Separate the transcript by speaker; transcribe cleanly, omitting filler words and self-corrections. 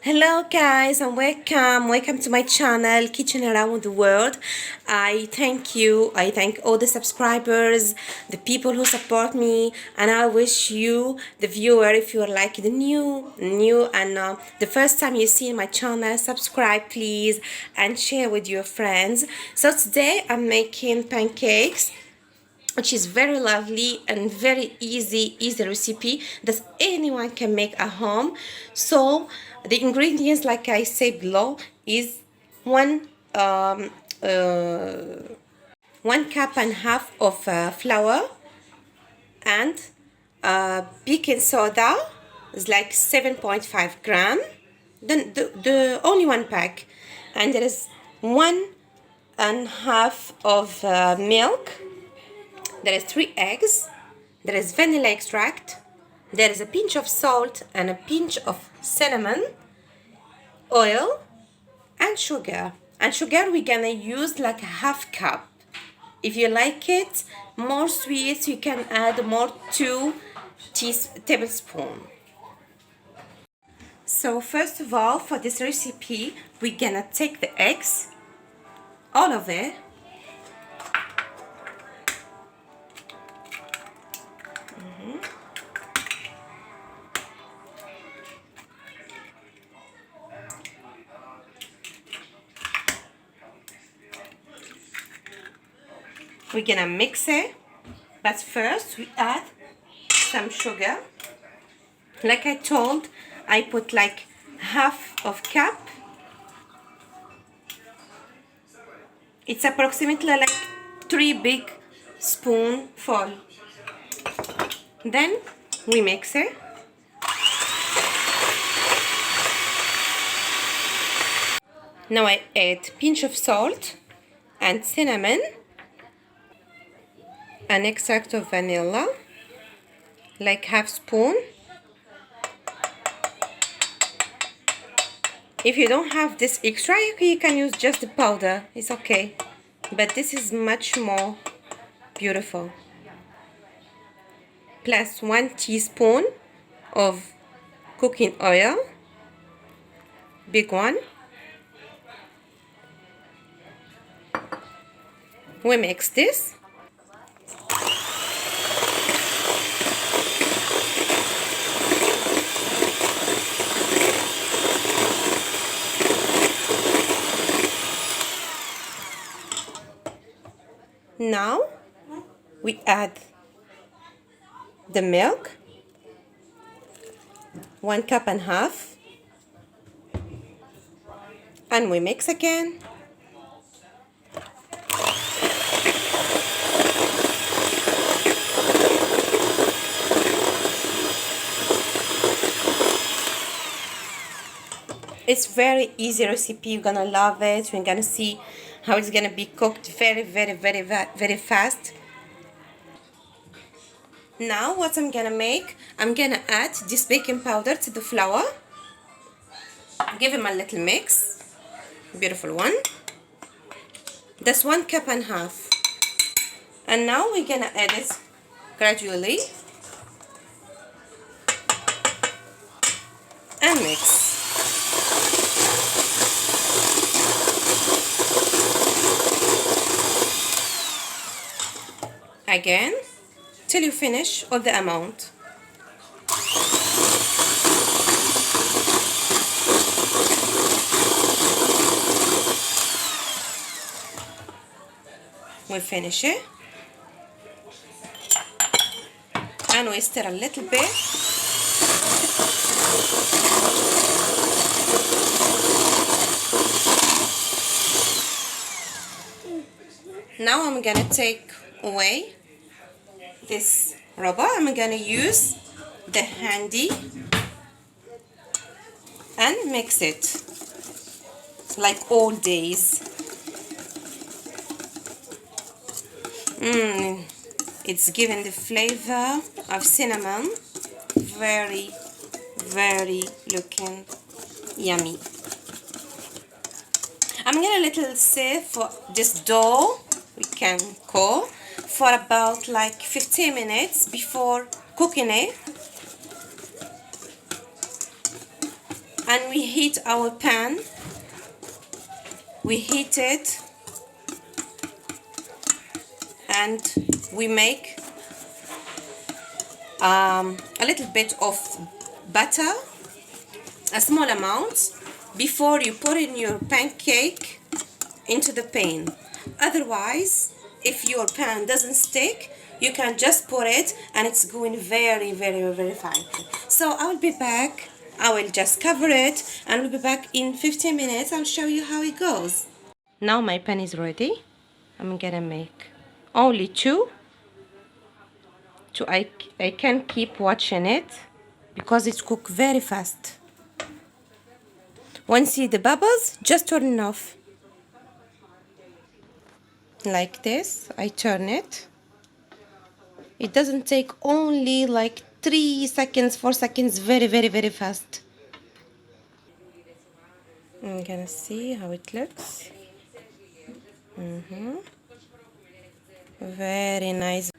Speaker 1: Hello guys and welcome to my channel Kitchen Around the World. I thank all the subscribers, the people who support me, and I wish you, the viewer, if you are like the new and the first time you see my channel, subscribe please and share with your friends. So today I'm making pancakes, which is very lovely and very easy recipe that anyone can make at home. So the ingredients, like I said below, is one um, uh, 1.5 cup of flour, and baking soda is like 7.5 gram, then the only one pack, and there is 1.5 of milk. There is 3 eggs, there is vanilla extract, there is a pinch of salt and a pinch of cinnamon, oil, and sugar. And sugar we're gonna use like a half cup. If you like it more sweet, you can add more 2 tablespoons. So first of all, for this recipe, we're gonna take the eggs, all of it. We're gonna mix it, but first we add some sugar. Like I told, I put like half of cup. It's approximately like 3 big spoonful. Then we mix it. Now I add pinch of salt and cinnamon, an extract of vanilla, like half spoon. If you don't have this extra, you can use just the powder, it's okay, but this is much more beautiful. Plus 1 teaspoon of cooking oil, big one. We mix this. Now we add the milk, 1.5 cups, and we mix again. It's very easy recipe, you're gonna love it. You're gonna see how it's gonna be cooked very fast. Now what I'm gonna make, I'm gonna add this baking powder to the flour. Give him a little mix, beautiful one. That's 1.5 cups, and now we're gonna add it gradually and mix. Again till you finish all the amount. We finish it and we stir a little bit. Now I'm gonna take away this rubber. I'm gonna use the handy and mix it like all days. It's giving the flavor of cinnamon, very looking yummy. I'm gonna little save for this dough, we can cook for about like 15 minutes before cooking it. And we heat our pan. We heat it, and we make a little bit of butter, a small amount, before you put in your pancake into the pan. Otherwise, if your pan doesn't stick, you can just put it and it's going very, very, very fine. So I'll be back. I will just cover it and we'll be back in 15 minutes. I'll show you how it goes. Now my pan is ready. I'm gonna make only two. I can keep watching it because it cooks very fast. Once you see the bubbles, just turn it off. Like this, I turn it. It doesn't take only like 3 seconds, 4 seconds, very, very, very fast. I'm gonna see how it looks. Very nice.